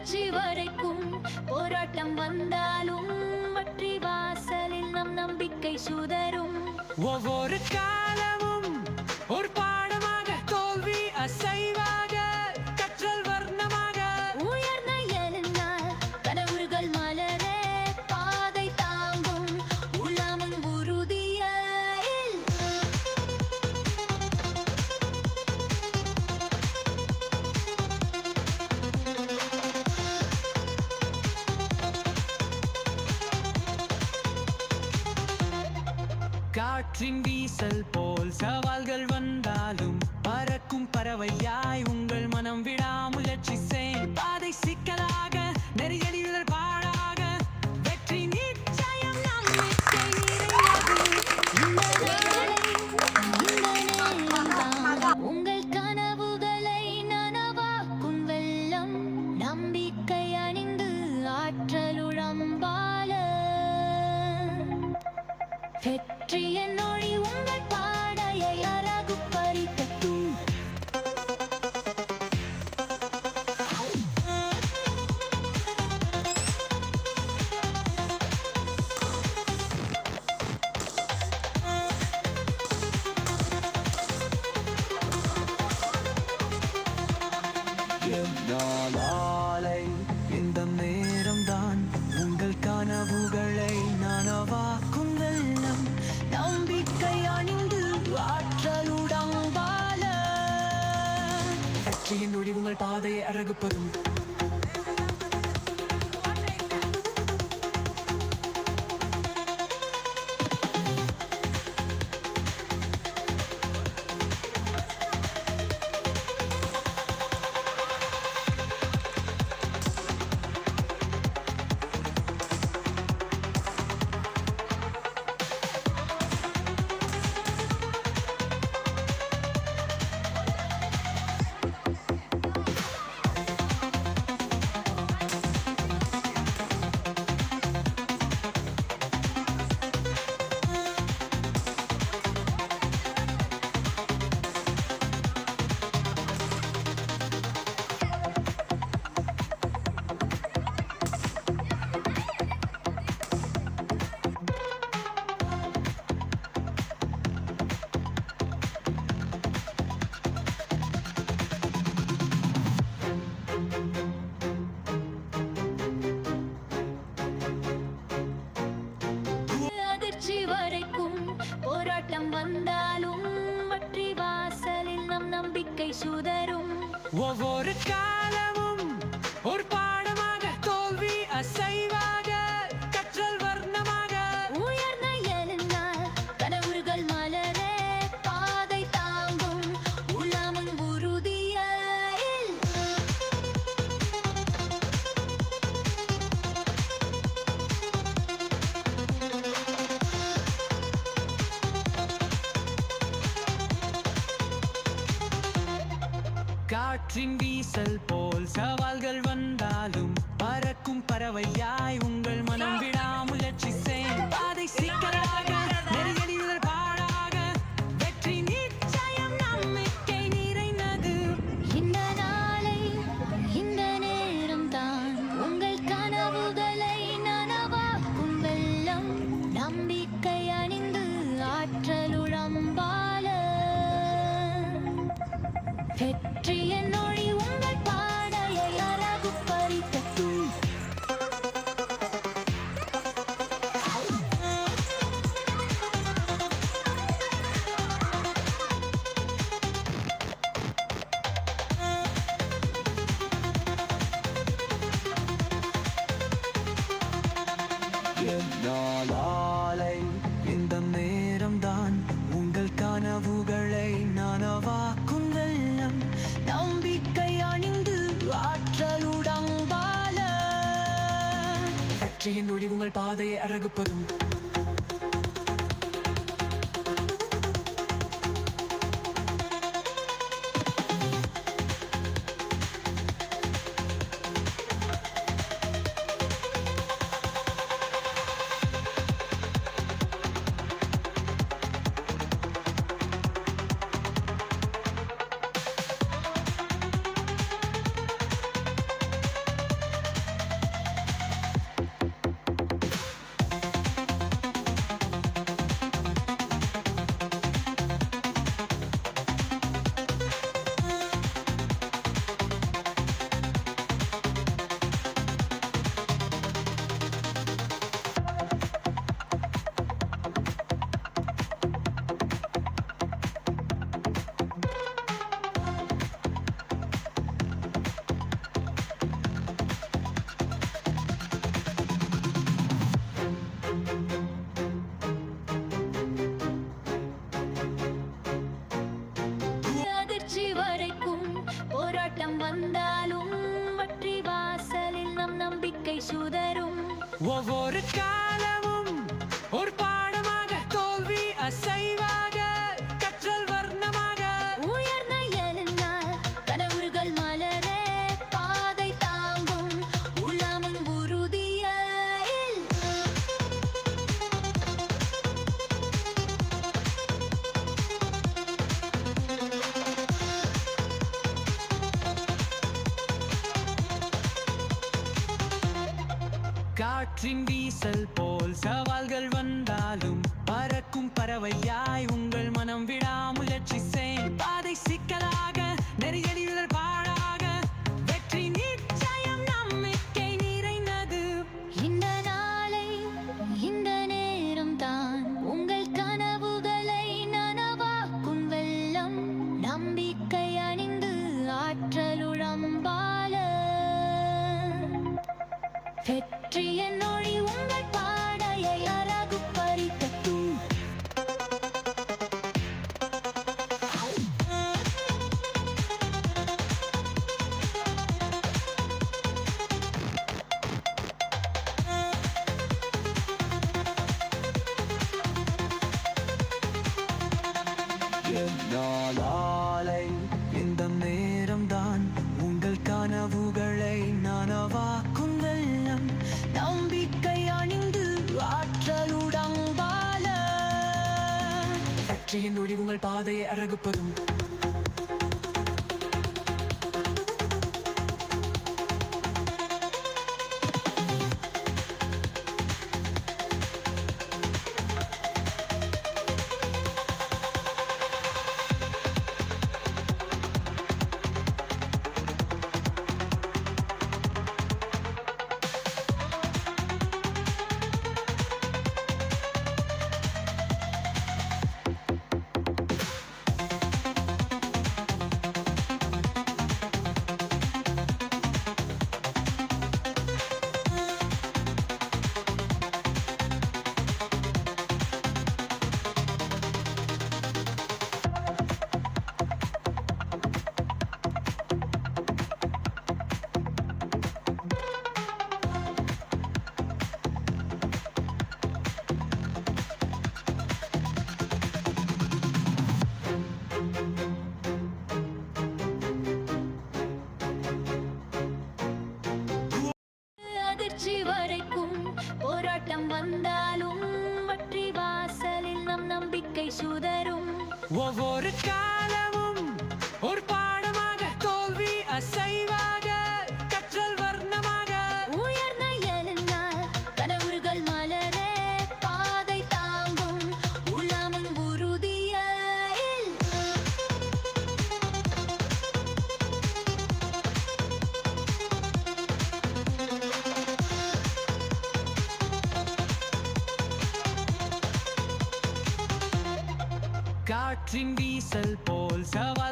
அதிர்ச்சி வரைக்கும் போராட்டம் வந்தாலும் வெற்றி வாசலில் நம் நம்பிக்கை சுடரும். ஒவ்வொரு காலமும் ஒரு பாடமாக, தோல்வி அசைவாக, கற்றல் வர்ணமாக. உயர்ந்த எழுந்தால் கனவுகள் மலரே பாதை தாங்கும் உள்ளமும் உறுதியில். காற்றின் வீசல் போல் சவால்கள் வந்தாலும் பறக்கும் பறவையாய் உங்கள் மனம் விடாமுயற்சி செய். பாதை சிக்கலாக, நெறியடிகள் பாடாக, வெற்றி நிச்சயம் நம்பிக்கை நிறைந்தது. உங்கள் கனவுகளை நனவாக்கும் வெள்ளம் நம்பிக்கை அணிந்து ஆற்றலுடம்பால. வெற்றியின் ஒளி உங்கள் பாடையை அழகு பறிக்கட்டும். நாளை இந்த நேரம்தான் உங்கள் கனவுகளை நனவாக்கும் வெள்ளம் நம்பிக்கை அணிந்து ஆற்றலுடம்பால. வெற்றியின் ஒளி உங்கள் பாதையை அழகுப்பதும். அதிர்ச்சி வரைக்கும் போராட்டம் வந்தாலும் வெற்றி வாசலில் நம் நம்பிக்கை சுடரும். ஒவ்வொரு காலமும் ஒரு பாடமாக, தோல்வி அசைவாக, கற்றல் வர்ணமாக. உயர்ந்த எழுந்தால் கனவுகள் மலரே பாதை தாங்கும் உள்ளமும் உறுதியில். காற்றின் வீசல் போல் சவால்கள் வந்தாலும் பறக்கும் பறவையாய் உங்கள் மனம் விடாமுயற்சி செய். பாதை சிக்கலாக, நெறியடிகள் பாடாக, வெற்றி நிச்சயம் நம்பிக்கை நிறைந்தது. இந்த நாளை இந்த நேரம் தான் உங்கள் கனவுகளை நனவாக்கும் வெள்ளம் நம்பிக்கை அணிந்து ஆற்றலுடம்பால. வெற்றியின் ஒளி உங்கள் பாடையை அழகு பறிக்கட்டும். நாளை இந்த நேரம்தான் உங்கள் கனவுகளை நனவாக்கும் வெள்ளம் நம்பிக்கை அணிந்து ஆற்றலுடம்பால. வெற்றியின் ஒளி உங்கள் பாதையை அழகுப்பதும். ஒவ்வொரு காலமும் ஒரு பாடமாக, தோல்வி அசைவாக, கற்றல் வர்ணமாக. உயர்ந்த எழுந்தால் கனவுகள் மலர பாதை தாங்கும் உள்ளமும் உறுதியில். காற்றின் வீசல் போல் சவால்கள் வந்தாலும் பறக்கும் பறவையாய் உங்கள் மனம் விடாமுயற்சி செய். பாதை சிக்கலாக, நெறியறிதல் பாழாக, வெற்றி நிச்சயம் நம்பிக்கை நிறைந்தது. இந்த நாளை இந்த நேரம் தான் உங்கள் கனவுகளை நனவாக்கும் வெள்ளம். நம்பிக்கை அணிந்து ஆற்றலுழம்பால வெற்றியின் ஒளி உங்கள் பாடையை அழகு பறிக்கட்டும். நாளை இந்த நேரம்தான் உங்கள் கனவுகளை நனவாக்கும் வெள்ளம். நம்பிக்கை அணிந்து ஆற்றலுடம்பால வெற்றியின் ஒளி உங்கள் பாதையை அழகுப்பதும். அதிர்ச்சி வரைக்கும் போராட்டம் வந்தாலும் வெற்றி வாசலில் நம் நம்பிக்கை சுடரும். ஒவ்வொரு காலமும் ஒரு பாடமாக, தோல்வி அசைவாக, கற்றல் வர்ணமாக. உயர்ந்த எழுந்தால் கனவுகள் மலர பாதை தாங்கும் உள்ளமும் உறுதியில். காற்றின் வீசல் போல் சவால்